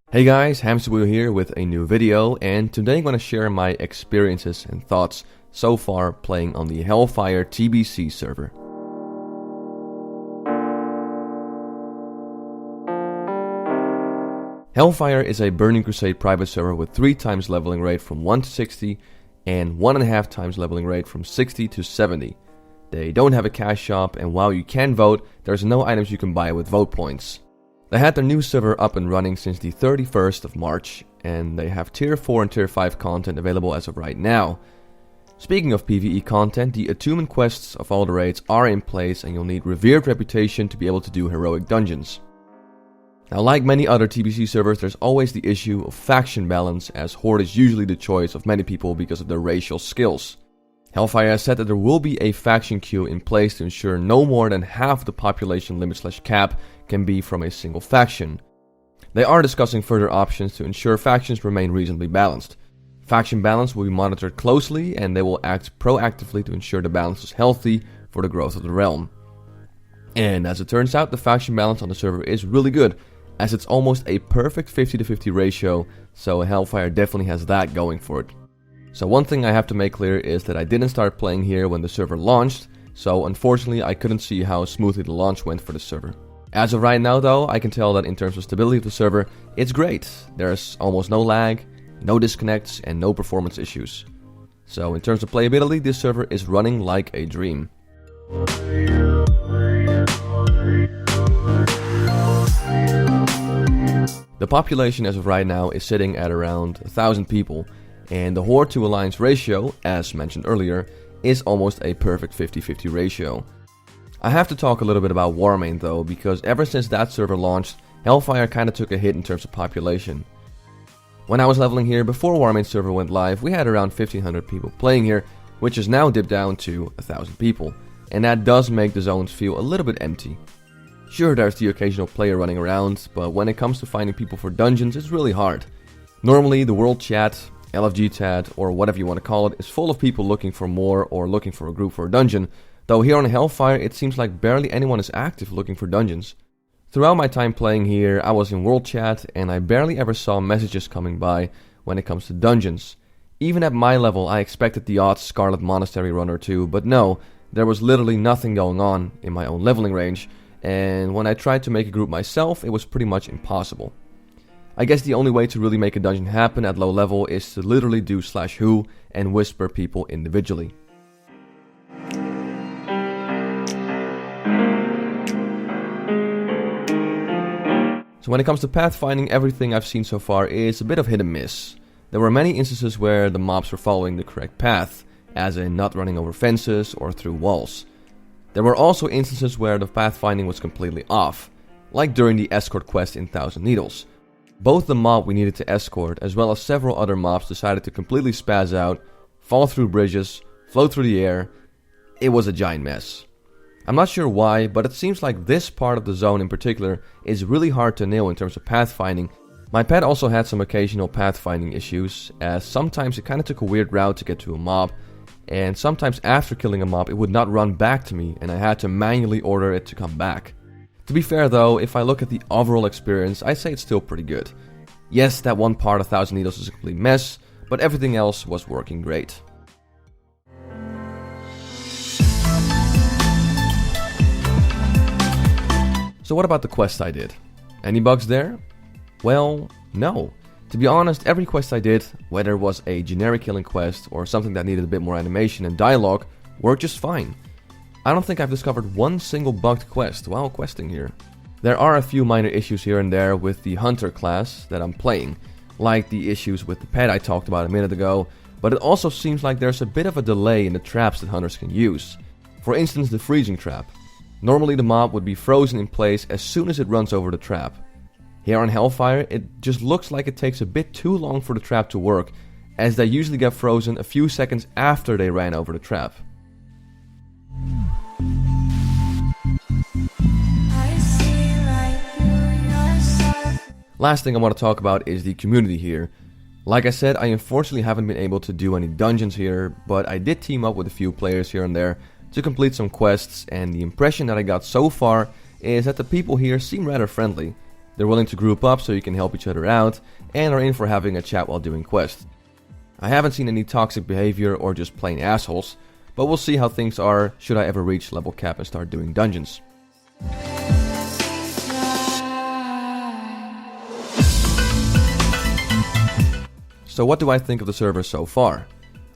Hey guys, Hamsterwheel here with a new video, and today I'm going to share my experiences and thoughts so far playing on the Hellfire TBC server. Hellfire is a Burning Crusade private server with 3 times leveling rate from 1 to 60 and 1.5 times leveling rate from 60 to 70. They don't have a cash shop, and while you can vote, there's no items you can buy with vote points. They had their new server up and running since the 31st of March, and they have tier 4 and tier 5 content available as of right now. Speaking of PvE content, the attunement quests of all the raids are in place, and you'll need revered reputation to be able to do heroic dungeons. Now, like many other TBC servers, there's always the issue of faction balance, as Horde is usually the choice of many people because of their racial skills. Hellfire has said that there will be a faction queue in place to ensure no more than half the population limit/cap can be from a single faction. They are discussing further options to ensure factions remain reasonably balanced. Faction balance will be monitored closely, and they will act proactively to ensure the balance is healthy for the growth of the realm. And as it turns out, the faction balance on the server is really good, as it's almost a perfect 50-50 ratio, so Hellfire definitely has that going for it. So one thing I have to make clear is that I didn't start playing here when the server launched, so unfortunately I couldn't see how smoothly the launch went for the server. As of right now though, I can tell that in terms of stability of the server, it's great. There's almost no lag, no disconnects, and no performance issues. So in terms of playability, this server is running like a dream. The population as of right now is sitting at around 1,000 people, and the Horde to Alliance ratio, as mentioned earlier, is almost a perfect 50-50 ratio. I have to talk a little bit about Warmane though, because ever since that server launched, Hellfire kinda took a hit in terms of population. When I was leveling here before Warmane server went live, we had around 1,500 people playing here, which has now dipped down to 1,000 people, and that does make the zones feel a little bit empty. Sure, there's the occasional player running around, but when it comes to finding people for dungeons, it's really hard. Normally, the world chat, LFG chat, or whatever you want to call it, is full of people looking for more or looking for a group for a dungeon, though here on Hellfire it seems like barely anyone is active looking for dungeons. Throughout my time playing here, I was in world chat and I barely ever saw messages coming by when it comes to dungeons. Even at my level I expected the odd Scarlet Monastery run or two, but no, there was literally nothing going on in my own leveling range, and when I tried to make a group myself it was pretty much impossible. I guess the only way to really make a dungeon happen at low level is to literally do /who and whisper people individually. So when it comes to pathfinding, everything I've seen so far is a bit of hit and miss. There were many instances where the mobs were following the correct path, as in not running over fences or through walls. There were also instances where the pathfinding was completely off, like during the escort quest in Thousand Needles. Both the mob we needed to escort as well as several other mobs decided to completely spaz out, fall through bridges, float through the air. It was a giant mess. I'm not sure why, but it seems like this part of the zone in particular is really hard to nail in terms of pathfinding. My pet also had some occasional pathfinding issues, as sometimes it kinda took a weird route to get to a mob, and sometimes after killing a mob it would not run back to me and I had to manually order it to come back. To be fair though, if I look at the overall experience, I'd say it's still pretty good. Yes, that one part of Thousand Needles is a complete mess, but everything else was working great. So what about the quest I did? Any bugs there? Well, no. To be honest, every quest I did, whether it was a generic killing quest or something that needed a bit more animation and dialogue, worked just fine. I don't think I've discovered one single bugged quest while questing here. There are a few minor issues here and there with the hunter class that I'm playing, like the issues with the pet I talked about a minute ago, but it also seems like there's a bit of a delay in the traps that hunters can use. For instance, the freezing trap. Normally the mob would be frozen in place as soon as it runs over the trap. Here on Hellfire, it just looks like it takes a bit too long for the trap to work, as they usually get frozen a few seconds after they ran over the trap. Last thing I want to talk about is the community here. Like I said, I unfortunately haven't been able to do any dungeons here, but I did team up with a few players here and there to complete some quests, and the impression that I got so far is that the people here seem rather friendly. They're willing to group up so you can help each other out, and are in for having a chat while doing quests. I haven't seen any toxic behavior or just plain assholes, but we'll see how things are should I ever reach level cap and start doing dungeons. So what do I think of the server so far?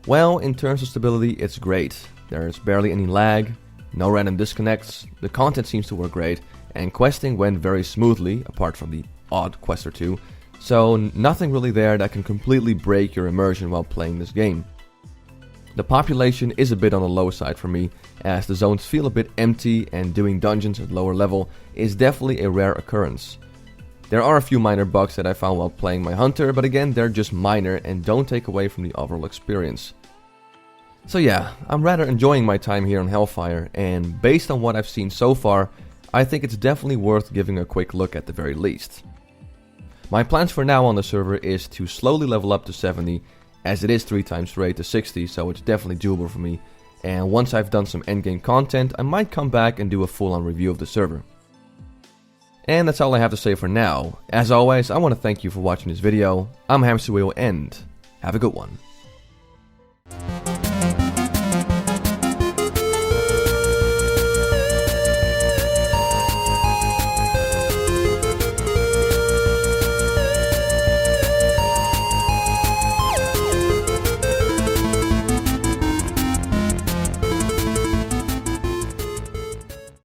Well, in terms of stability, it's great. There's barely any lag, no random disconnects, the content seems to work great, and questing went very smoothly, apart from the odd quest or two, so nothing really there that can completely break your immersion while playing this game. The population is a bit on the low side for me, as the zones feel a bit empty and doing dungeons at lower level is definitely a rare occurrence. There are a few minor bugs that I found while playing my hunter, but again, they're just minor and don't take away from the overall experience. So yeah, I'm rather enjoying my time here on Hellfire, and based on what I've seen so far, I think it's definitely worth giving a quick look at the very least. My plans for now on the server is to slowly level up to 70, as it is 3 times rate to 60, so it's definitely doable for me, and once I've done some endgame content, I might come back and do a full-on review of the server. And that's all I have to say for now. As always, I want to thank you for watching this video. I'm Hamsterwheel, and have a good one.